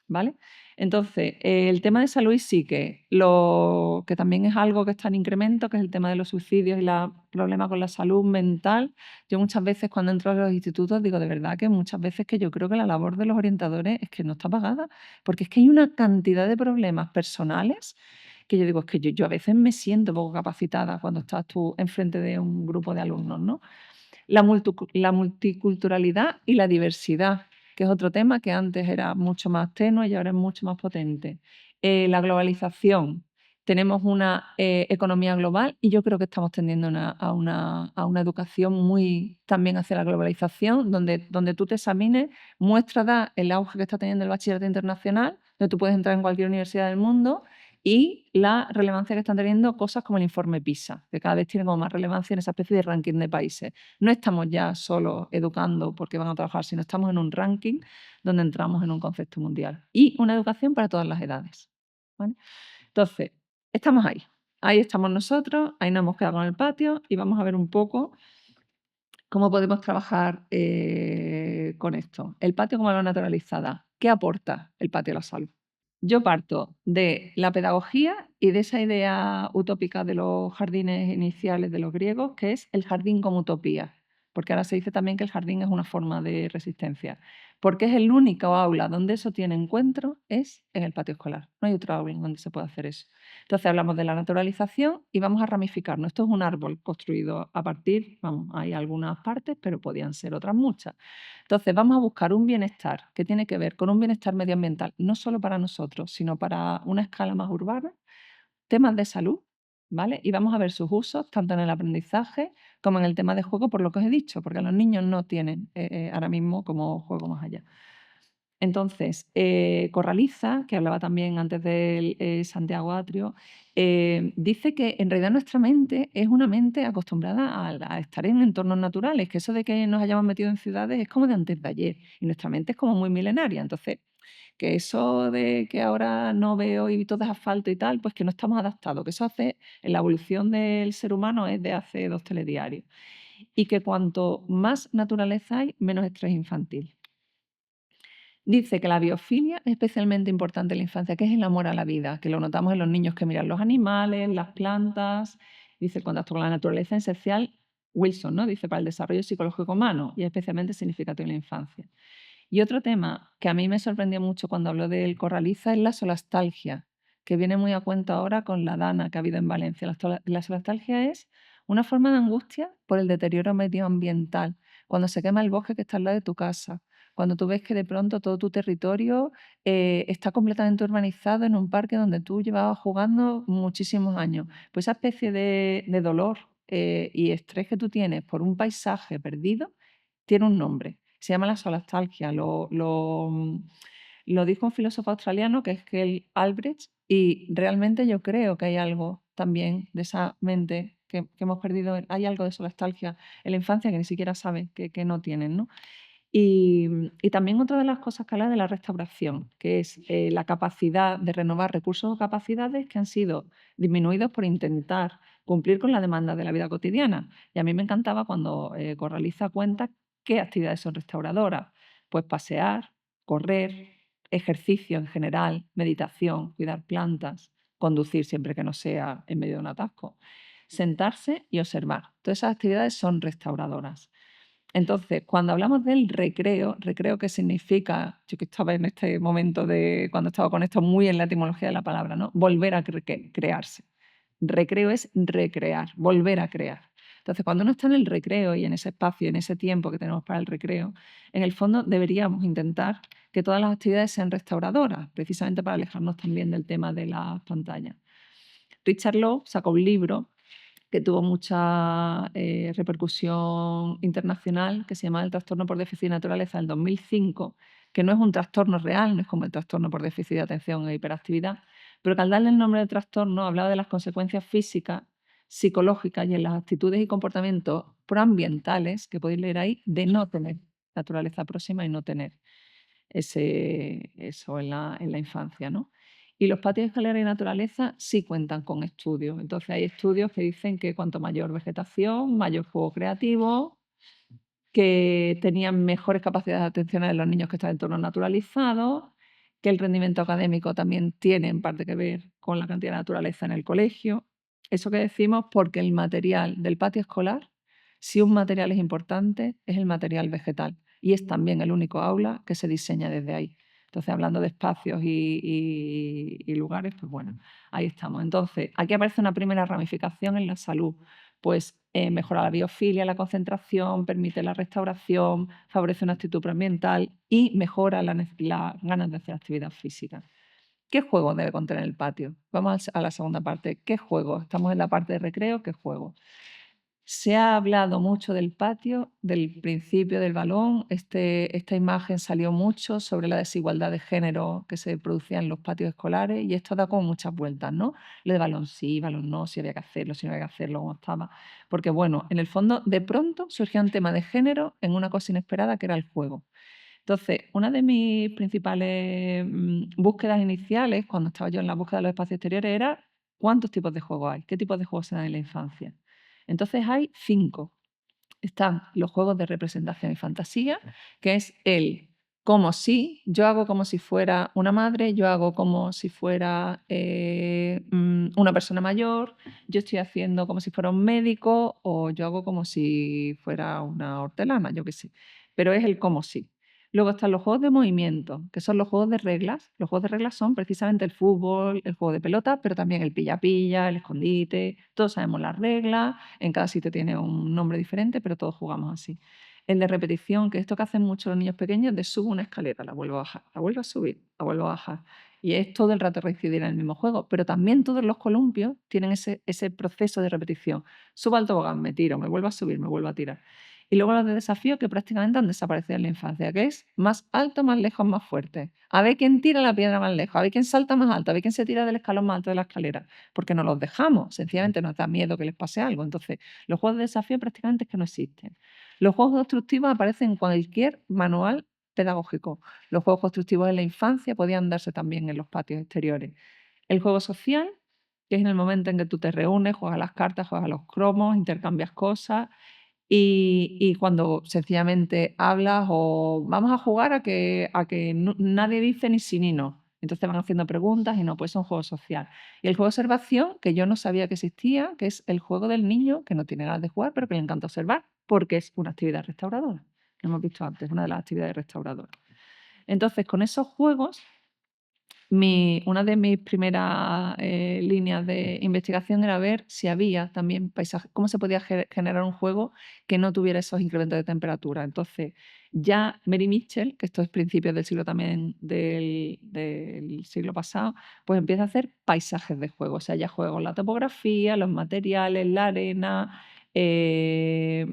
¿Vale? Entonces, el tema de salud y psique, lo que también es algo que está en incremento, que es el tema de los suicidios y los problemas con la salud mental. Yo muchas veces cuando entro a los institutos digo de verdad que muchas veces que yo creo que la labor de los orientadores es que no está pagada, porque es que hay una cantidad de problemas personales que yo digo, es que yo a veces me siento poco capacitada cuando estás tú enfrente de un grupo de alumnos, ¿no? La multiculturalidad y la diversidad, que es otro tema que antes era mucho más tenue y ahora es mucho más potente. La globalización. Tenemos una economía global y yo creo que estamos tendiendo a una educación muy también hacia la globalización, donde tú te examines, da el auge que está teniendo el bachillerato internacional, donde tú puedes entrar en cualquier universidad del mundo y la relevancia que están teniendo cosas como el informe PISA, que cada vez tiene como más relevancia en esa especie de ranking de países. No estamos ya solo educando porque van a trabajar, sino estamos en un ranking donde entramos en un concepto mundial. Y una educación para todas las edades. ¿Vale? Entonces, estamos ahí. Ahí estamos nosotros, ahí nos hemos quedado con el patio y vamos a ver un poco cómo podemos trabajar con esto. El patio como la naturalizada. ¿Qué aporta el patio a la salud? Yo parto de la pedagogía y de esa idea utópica de los jardines iniciales de los griegos, que es el jardín como utopía, porque ahora se dice también que el jardín es una forma de resistencia, porque es el único aula donde eso tiene encuentro, es en el patio escolar. No hay otro aula en donde se pueda hacer eso. Entonces hablamos de la naturalización y vamos a ramificarnos. Esto es un árbol construido a partir, vamos, hay algunas partes, pero podían ser otras muchas. Entonces, vamos a buscar un bienestar que tiene que ver con un bienestar medioambiental, no solo para nosotros, sino para una escala más urbana, temas de salud, ¿vale? Y vamos a ver sus usos tanto en el aprendizaje como en el tema de juego, por lo que os he dicho, porque los niños no tienen ahora mismo como juego más allá. Entonces, Corraliza, que hablaba también antes de Santiago Atrio, dice que en realidad nuestra mente es una mente acostumbrada a estar en entornos naturales, que eso de que nos hayamos metido en ciudades es como de antes de ayer, y nuestra mente es como muy milenaria. Entonces, que eso de que ahora no veo y todo es asfalto y tal, pues que no estamos adaptados, que eso hace, en la evolución del ser humano es de hace 2 telediarios, y que cuanto más naturaleza hay, menos estrés infantil. Dice que la biofilia es especialmente importante en la infancia, que es el amor a la vida, que lo notamos en los niños que miran los animales, las plantas. Dice el contacto con la naturaleza esencial, Wilson, ¿no? Dice para el desarrollo psicológico humano y es especialmente significativo en la infancia. Y otro tema que a mí me sorprendió mucho cuando habló del Corraliza es la solastalgia, que viene muy a cuento ahora con la dana que ha habido en Valencia. La solastalgia es una forma de angustia por el deterioro medioambiental, cuando se quema el bosque que está al lado de tu casa, cuando tú ves que de pronto todo tu territorio está completamente urbanizado en un parque donde tú llevabas jugando muchísimos años. Pues esa especie de dolor y estrés que tú tienes por un paisaje perdido tiene un nombre. Se llama la solastalgia. Lo dijo un filósofo australiano que es Kel Albrecht, y realmente yo creo que hay algo también de esa mente que hemos perdido. Hay algo de solastalgia en la infancia que ni siquiera saben que no tienen, ¿no? Y también otra de las cosas que habla de la restauración, que es la capacidad de renovar recursos o capacidades que han sido disminuidos por intentar cumplir con la demanda de la vida cotidiana. Y a mí me encantaba cuando Corraliza cuenta qué actividades son restauradoras. Pues pasear, correr, ejercicio en general, meditación, cuidar plantas, conducir siempre que no sea en medio de un atasco, sentarse y observar. Todas esas actividades son restauradoras. Entonces, cuando hablamos del recreo, recreo que significa, yo que estaba en este momento de cuando estaba con esto muy en la etimología de la palabra, ¿no? Volver a crearse. Recreo es recrear, volver a crear. Entonces, cuando uno está en el recreo y en ese espacio, en ese tiempo que tenemos para el recreo, en el fondo deberíamos intentar que todas las actividades sean restauradoras, precisamente para alejarnos también del tema de las pantallas. Richard Lowe sacó un libro que tuvo mucha repercusión internacional, que se llama el trastorno por déficit de naturaleza del 2005, que no es un trastorno real, no es como el trastorno por déficit de atención e hiperactividad, pero que al darle el nombre de trastorno hablaba de las consecuencias físicas, psicológicas y en las actitudes y comportamientos proambientales, que podéis leer ahí, de no tener naturaleza próxima y no tener eso en la infancia, ¿no? Y los patios escolares de naturaleza sí cuentan con estudios. Entonces hay estudios que dicen que cuanto mayor vegetación, mayor juego creativo, que tenían mejores capacidades de atención de los niños que están en entornos naturalizados, que el rendimiento académico también tiene en parte que ver con la cantidad de naturaleza en el colegio. Eso que decimos porque el material del patio escolar, si un material es importante, es el material vegetal y es también el único aula que se diseña desde ahí. Entonces, hablando de espacios y lugares, pues bueno, ahí estamos. Entonces, aquí aparece una primera ramificación en la salud, pues mejora la biofilia, la concentración, permite la restauración, favorece una actitud proambiental y mejora las ganas de hacer actividad física. ¿Qué juego debe contener el patio? Vamos a la segunda parte. ¿Qué juego? Estamos en la parte de recreo. ¿Qué juego? Se ha hablado mucho del patio, del principio del balón. Esta imagen salió mucho sobre la desigualdad de género que se producía en los patios escolares y esto da como muchas vueltas, ¿no? Lo de balón sí, balón no, si había que hacerlo, si no había que hacerlo, cómo estaba. Porque bueno, en el fondo de pronto surgió un tema de género en una cosa inesperada que era el juego. Entonces, una de mis principales búsquedas iniciales cuando estaba yo en la búsqueda de los espacios exteriores era cuántos tipos de juegos hay, qué tipos de juegos se dan en la infancia. Entonces hay 5. Están los juegos de representación y fantasía, que es el como si, yo hago como si fuera una madre, yo hago como si fuera una persona mayor, yo estoy haciendo como si fuera un médico o yo hago como si fuera una hortelana, yo qué sé. Pero es el como si. Luego están los juegos de movimiento, que son los juegos de reglas. Los juegos de reglas son precisamente el fútbol, el juego de pelota, pero también el pilla-pilla, el escondite. Todos sabemos las reglas, en cada sitio tiene un nombre diferente, pero todos jugamos así. El de repetición, que es esto que hacen muchos los niños pequeños, de subo una escalera, la vuelvo a bajar, la vuelvo a subir, la vuelvo a bajar. Y es todo el rato reincidir en el mismo juego. Pero también todos los columpios tienen ese proceso de repetición. Subo al tobogán, me tiro, me vuelvo a subir, me vuelvo a tirar. Y luego los de desafío que prácticamente han desaparecido en la infancia, que es más alto, más lejos, más fuerte. A ver quién tira la piedra más lejos, a ver quién salta más alto, a ver quién se tira del escalón más alto de la escalera. Porque no los dejamos, sencillamente nos da miedo que les pase algo. Entonces, los juegos de desafío prácticamente es que no existen. Los juegos constructivos aparecen en cualquier manual pedagógico. Los juegos constructivos en la infancia podían darse también en los patios exteriores. El juego social, que es en el momento en que tú te reúnes, juegas las cartas, juegas los cromos, intercambias cosas y cuando sencillamente hablas o vamos a jugar a que nadie dice ni sí ni no. Entonces van haciendo preguntas y no, pues es un juego social. Y el juego de observación, que yo no sabía que existía, que es el juego del niño que no tiene ganas de jugar, pero que le encanta observar, porque es una actividad restauradora. Lo hemos visto antes, una de las actividades restauradoras. Entonces, con esos juegos una de mis primeras líneas de investigación era ver si había también paisajes, cómo se podía generar un juego que no tuviera esos incrementos de temperatura. Entonces, Ya Mary Mitchell, que esto es principios del siglo también del siglo pasado, pues empieza a hacer paisajes de juego. O sea, ya juega con la topografía, los materiales, la arena, que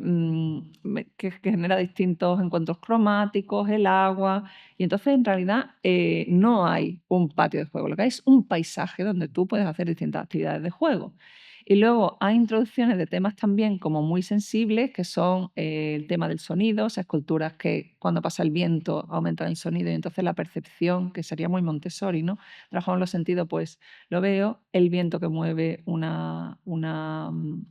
genera distintos encuentros cromáticos, el agua. Y entonces, en realidad, no hay un patio de juego, lo que hay es un paisaje donde tú puedes hacer distintas actividades de juego. Y luego hay introducciones de temas también como muy sensibles, que son el tema del sonido, o sea, esculturas que cuando pasa el viento aumentan el sonido y entonces la percepción, que sería muy Montessori, ¿no? Trabajamos los sentidos, pues lo veo, el viento que mueve un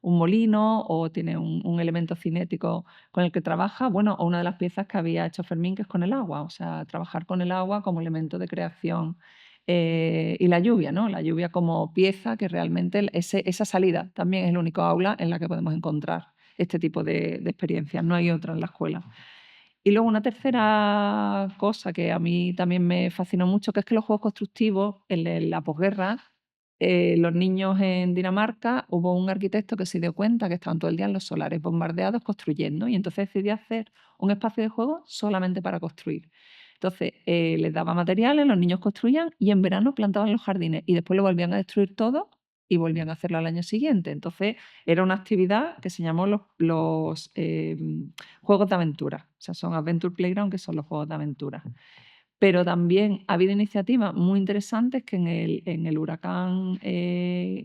molino o tiene un elemento cinético con el que trabaja, bueno, o una de las piezas que había hecho Fermín, que es con el agua, o sea, trabajar con el agua como elemento de creación y la lluvia, ¿no? La lluvia como pieza que realmente esa salida también es el único aula en la que podemos encontrar este tipo de experiencias, no hay otra en la escuela. Y luego una tercera cosa que a mí también me fascinó mucho, que es que los juegos constructivos en la posguerra, los niños en Dinamarca, hubo un arquitecto que se dio cuenta que estaban todo el día en los solares bombardeados construyendo y entonces decidió hacer un espacio de juego solamente para construir. Entonces, les daba materiales, los niños construían y en verano plantaban los jardines y después lo volvían a destruir todo y volvían a hacerlo al año siguiente. Entonces, era una actividad que se llamó los juegos de aventura. O sea, son Adventure Playground, que son los juegos de aventura. Pero también ha habido iniciativas muy interesantes que en el huracán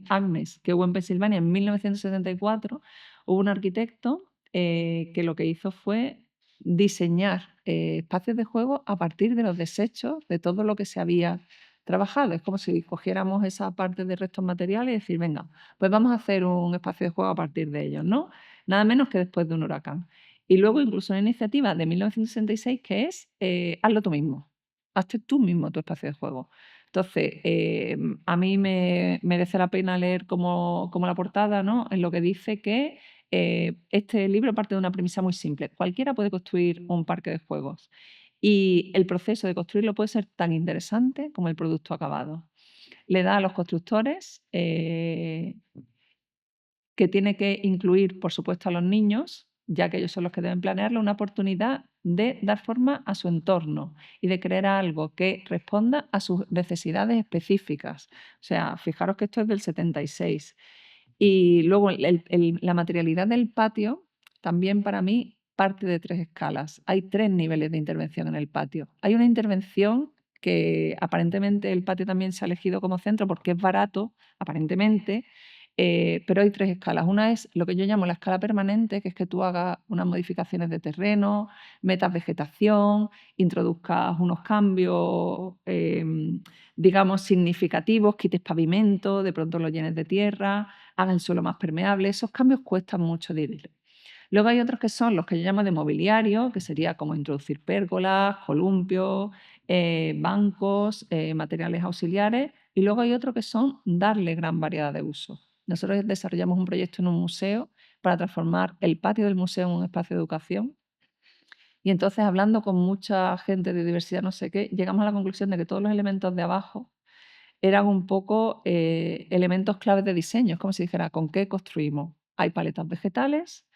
Agnes, que hubo en Pensilvania en 1974, hubo un arquitecto que lo que hizo fue diseñar espacios de juego a partir de los desechos de todo lo que se había trabajado. Es como si cogiéramos esa parte de restos materiales y decir, venga, pues vamos a hacer un espacio de juego a partir de ellos, ¿no? Nada menos que después de un huracán. Y luego incluso una iniciativa de 1966 que es hazlo tú mismo. Hazte tú mismo tu espacio de juego. Entonces, a mí me merece la pena leer como la portada, ¿no? En lo que dice que este libro parte de una premisa muy simple. Cualquiera puede construir un parque de juegos y el proceso de construirlo puede ser tan interesante como el producto acabado. Le da a los constructores que tiene que incluir, por supuesto, a los niños, ya que ellos son los que deben planearlo, una oportunidad de dar forma a su entorno y de crear algo que responda a sus necesidades específicas. O sea, fijaros que esto es del 76. Y luego la materialidad del patio también para mí parte de tres escalas. Hay tres niveles de intervención en el patio. Hay una intervención que aparentemente el patio también se ha elegido como centro porque es barato, aparentemente, pero hay tres escalas. Una es lo que yo llamo la escala permanente, que es que tú hagas unas modificaciones de terreno, metas vegetación, introduzcas unos cambios, digamos, significativos, quites pavimento, de pronto lo llenes de tierra, hagas el suelo más permeable. Esos cambios cuestan mucho dinero. Luego hay otros que son los que yo llamo de mobiliario, que sería como introducir pérgolas, columpios, bancos, materiales auxiliares. Y luego hay otros que son darle gran variedad de usos. Nosotros desarrollamos un proyecto en un museo para transformar el patio del museo en un espacio de educación. Y entonces, hablando con mucha gente de diversidad, no sé qué, llegamos a la conclusión de que todos los elementos de abajo eran un poco elementos claves de diseño. Es como si dijera, ¿con qué construimos? Hay paletas vegetales,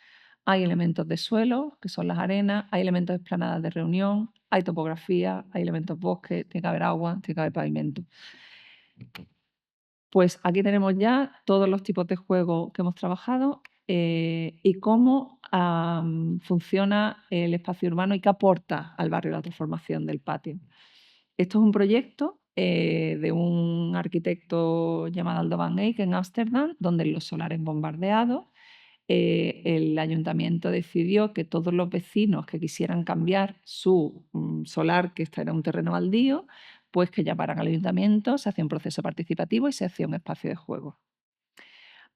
hay elementos de suelo, que son las arenas, hay elementos de esplanadas de reunión, hay topografía, hay elementos bosque, tiene que haber agua, tiene que haber pavimento. Pues aquí tenemos ya todos los tipos de juego que hemos trabajado y cómo funciona el espacio urbano y qué aporta al barrio la transformación del patio. Esto es un proyecto de un arquitecto llamado Aldo van Eyck en Ámsterdam, donde en los solares bombardeados el ayuntamiento decidió que todos los vecinos que quisieran cambiar su solar, que este era un terreno baldío, pues que llamaran al ayuntamiento, se hacía un proceso participativo y se hacía un espacio de juego.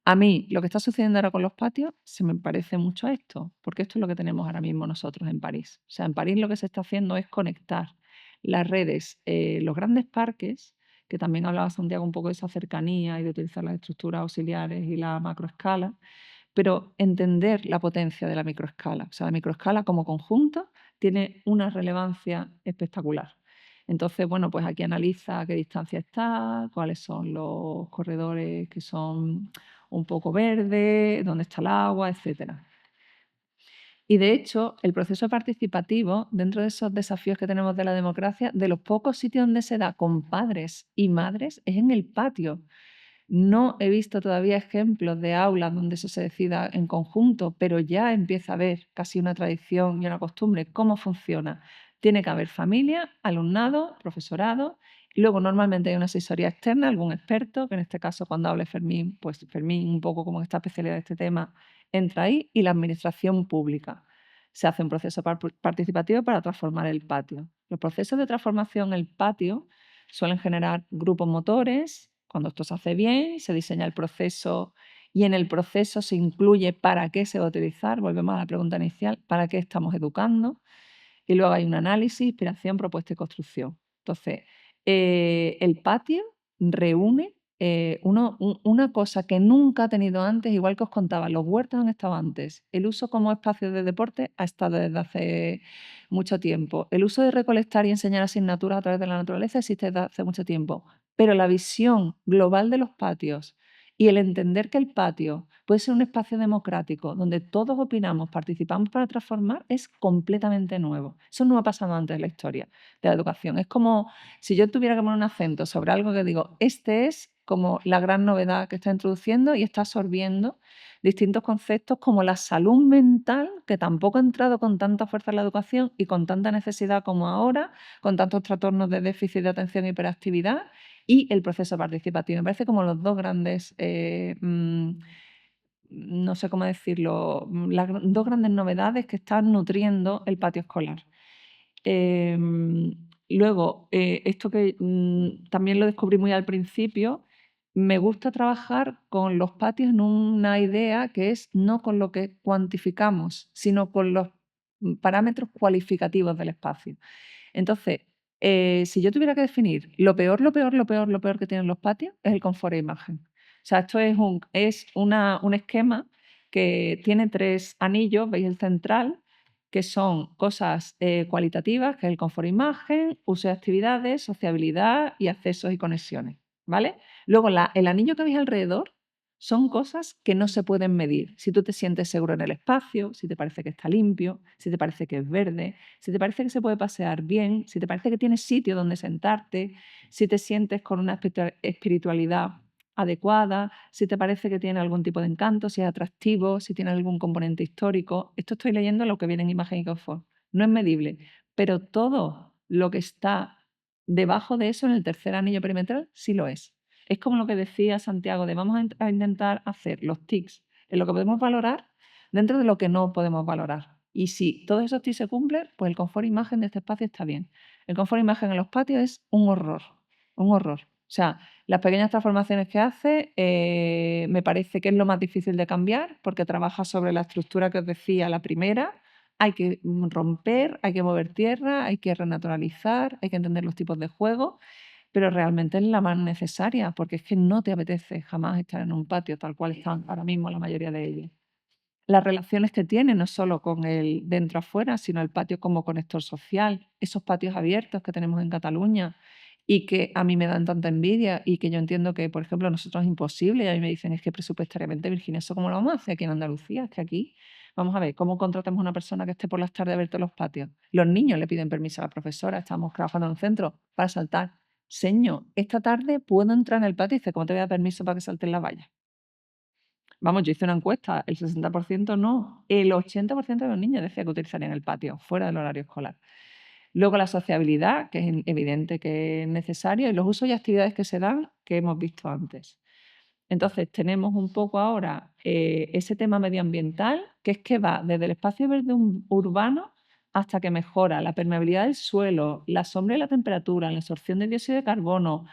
A mí, lo que está sucediendo ahora con los patios se me parece mucho a esto, porque esto es lo que tenemos ahora mismo nosotros en París. O sea, en París lo que se está haciendo es conectar las redes, los grandes parques, que también hablaba Santiago un poco de esa cercanía y de utilizar las estructuras auxiliares y la macroescala, pero entender la potencia de la microescala. O sea, la microescala como conjunto tiene una relevancia espectacular. Entonces, bueno, pues aquí analiza a qué distancia está, cuáles son los corredores que son un poco verdes, dónde está el agua, etcétera. Y de hecho, el proceso participativo, dentro de esos desafíos que tenemos de la democracia, de los pocos sitios donde se da con padres y madres es en el patio. No he visto todavía ejemplos de aulas donde eso se decida en conjunto, pero ya empieza a haber casi una tradición y una costumbre. ¿Cómo funciona? Tiene que haber familia, alumnado, profesorado, y luego normalmente hay una asesoría externa, algún experto, que en este caso cuando hable Fermín, pues Fermín un poco como está especialidad de este tema, entra ahí, y la administración pública. Se hace un proceso participativo para transformar el patio. Los procesos de transformación en el patio suelen generar grupos motores. Cuando esto se hace bien, se diseña el proceso y en el proceso se incluye para qué se va a utilizar. Volvemos a la pregunta inicial, ¿para qué estamos educando? Y luego hay un análisis, inspiración, propuesta y construcción. Entonces, el patio reúne una cosa que nunca ha tenido antes, igual que os contaba, los huertos han estado antes. El uso como espacio de deporte ha estado desde hace mucho tiempo. El uso de recolectar y enseñar asignaturas a través de la naturaleza existe desde hace mucho tiempo. Pero la visión global de los patios y el entender que el patio puede ser un espacio democrático donde todos opinamos, participamos para transformar, es completamente nuevo. Eso no ha pasado antes en la historia de la educación. Es como si yo tuviera que poner un acento sobre algo que digo, este es como la gran novedad que está introduciendo y está absorbiendo distintos conceptos como la salud mental, que tampoco ha entrado con tanta fuerza en la educación y con tanta necesidad como ahora, con tantos trastornos de déficit de atención e hiperactividad, y el proceso participativo. Me parece como los dos grandes, no sé cómo decirlo, las dos grandes novedades que están nutriendo el patio escolar. Luego, esto que también lo descubrí muy al principio, me gusta trabajar con los patios en una idea que es no con lo que cuantificamos, sino con los parámetros cualificativos del espacio. Entonces, si yo tuviera que definir lo peor que tienen los patios, es el confort e imagen. O sea, esto es un esquema que tiene 3 anillos, veis el central, que son cosas cualitativas, que es el confort e imagen, uso de actividades, sociabilidad y accesos y conexiones, ¿vale? Luego el anillo que veis alrededor son cosas que no se pueden medir. Si tú te sientes seguro en el espacio, si te parece que está limpio, si te parece que es verde, si te parece que se puede pasear bien, si te parece que tienes sitio donde sentarte, si te sientes con una espiritualidad adecuada, si te parece que tiene algún tipo de encanto, si es atractivo, si tiene algún componente histórico. Esto estoy leyendo lo que viene en imagen y confort. No es medible, pero todo lo que está debajo de eso en el tercer anillo perimetral sí lo es. Es como lo que decía Santiago de vamos a intentar hacer los tics en lo que podemos valorar dentro de lo que no podemos valorar. Y si todos esos tics se cumplen, pues el confort imagen de este espacio está bien. El confort imagen en los patios es un horror, un horror. O sea, las pequeñas transformaciones que hace me parece que es lo más difícil de cambiar porque trabaja sobre la estructura que os decía la primera. Hay que romper, hay que mover tierra, hay que renaturalizar, hay que entender los tipos de juego, pero realmente es la más necesaria porque es que no te apetece jamás estar en un patio tal cual están ahora mismo la mayoría de ellos. Las relaciones que tiene, no solo con el dentro afuera, sino el patio como conector social, esos patios abiertos que tenemos en Cataluña y que a mí me dan tanta envidia y que yo entiendo que, por ejemplo, a nosotros es imposible y a mí me dicen, es que presupuestariamente, Virginia, ¿eso cómo lo vamos a hacer aquí en Andalucía? Es que aquí, vamos a ver, ¿cómo contratamos a una persona que esté por las tardes a ver todos los patios? Los niños le piden permiso a la profesora, estamos trabajando en un centro para saltar. Señor, esta tarde puedo entrar en el patio y dice, ¿cómo te voy a dar permiso para que saltes la valla? Vamos, yo hice una encuesta, el 60% no, el 80% de los niños decía que utilizarían el patio fuera del horario escolar. Luego la sociabilidad, que es evidente que es necesaria, y los usos y actividades que se dan, que hemos visto antes. Entonces, tenemos un poco ahora ese tema medioambiental, que es que va desde el espacio verde urbano hasta que mejora la permeabilidad del suelo, la sombra y la temperatura, la absorción de dióxido de carbono,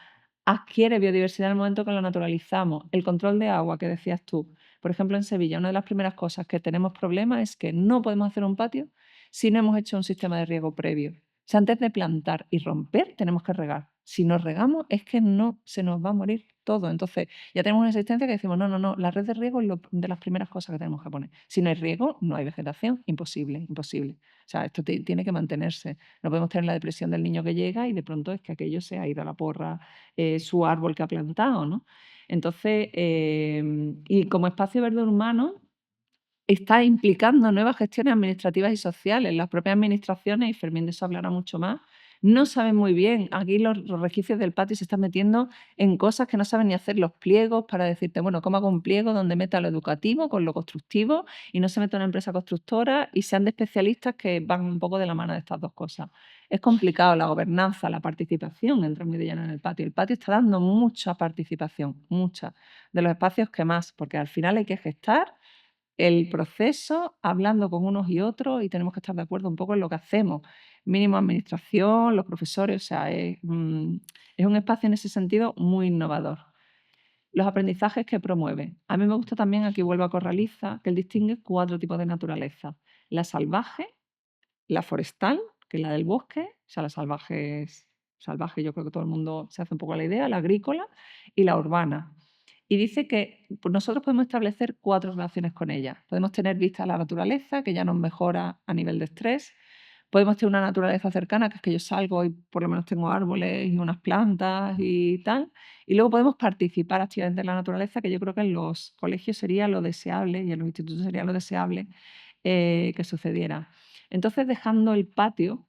adquiere biodiversidad en el momento que lo naturalizamos, el control de agua que decías tú. Por ejemplo, en Sevilla, una de las primeras cosas que tenemos problemas es que no podemos hacer un patio si no hemos hecho un sistema de riego previo. O sea, antes de plantar y romper, tenemos que regar. Si no regamos, es que no se nos va a morir todo. Entonces, ya tenemos una existencia que decimos, no, no, no, la red de riego es de las primeras cosas que tenemos que poner. Si no hay riego, no hay vegetación, imposible, imposible. O sea, esto tiene que mantenerse. No podemos tener la depresión del niño que llega y de pronto es que aquello se ha ido a la porra, su árbol que ha plantado, ¿no? Entonces, y como espacio verde urbano, está implicando nuevas gestiones administrativas y sociales. Las propias administraciones, y Fermín de eso hablará mucho más, no saben muy bien. Aquí los resquicios del patio se están metiendo en cosas que no saben ni hacer los pliegos para decirte, bueno, ¿cómo hago un pliego donde meta lo educativo con lo constructivo y no se meta una empresa constructora y sean de especialistas que van un poco de la mano de estas dos cosas? Es complicado la gobernanza, la participación entre muy de lleno en el patio. El patio está dando mucha participación, mucha, de los espacios que más, porque al final hay que gestar el proceso hablando con unos y otros y tenemos que estar de acuerdo un poco en lo que hacemos. Mínimo administración, los profesores, o sea, es un espacio en ese sentido muy innovador. Los aprendizajes que promueve. A mí me gusta también, aquí vuelvo a Corraliza, que él distingue 4 tipos de naturaleza. La salvaje, la forestal, que es la del bosque, o sea, la salvaje es salvaje, yo creo que todo el mundo se hace un poco la idea, la agrícola y la urbana. Y dice que pues, nosotros podemos establecer 4 relaciones con ella. Podemos tener vista a la naturaleza, que ya nos mejora a nivel de estrés. Podemos tener una naturaleza cercana, que es que yo salgo y por lo menos tengo árboles y unas plantas y tal. Y luego podemos participar activamente en la naturaleza, que yo creo que en los colegios sería lo deseable y en los institutos sería lo deseable que sucediera. Entonces, dejando el patio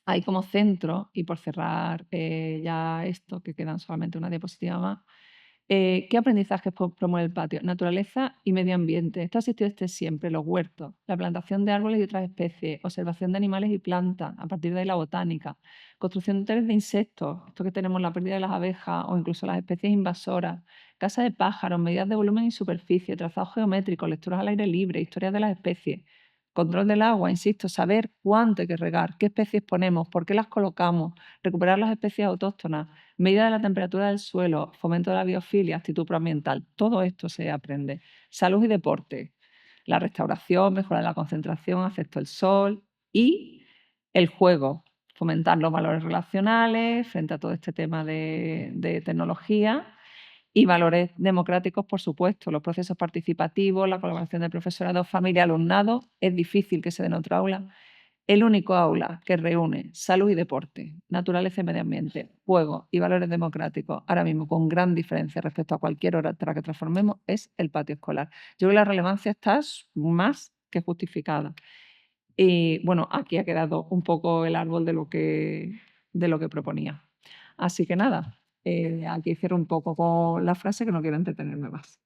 ahí como centro, y por cerrar ya esto, que quedan solamente una diapositiva más, ¿qué aprendizajes promueve el patio? Naturaleza y medio ambiente. Esto ha existido desde siempre, los huertos, la plantación de árboles y otras especies, observación de animales y plantas, a partir de ahí la botánica, construcción de hoteles de insectos, esto que tenemos la pérdida de las abejas o incluso las especies invasoras, casa de pájaros, medidas de volumen y superficie, trazado geométrico, lecturas al aire libre, historias de las especies. Control del agua, insisto, saber cuánto hay que regar, qué especies ponemos, por qué las colocamos, recuperar las especies autóctonas, medida de la temperatura del suelo, fomento de la biofilia, actitud proambiental. Todo esto se aprende. Salud y deporte, la restauración, mejora de la concentración, afecto el sol y el juego, fomentar los valores relacionales frente a todo este tema de tecnología y valores democráticos, por supuesto, los procesos participativos, la colaboración del profesorado, familia, alumnado. Es difícil que se den otro aula. El único aula que reúne salud y deporte, naturaleza y medio ambiente, juego y valores democráticos, ahora mismo con gran diferencia respecto a cualquier otra que transformemos, es el patio escolar. Yo creo que la relevancia está más que justificada. Y bueno, aquí ha quedado un poco el árbol de lo que proponía. Así que nada, aquí cierro un poco con la frase que no quiero entretenerme más.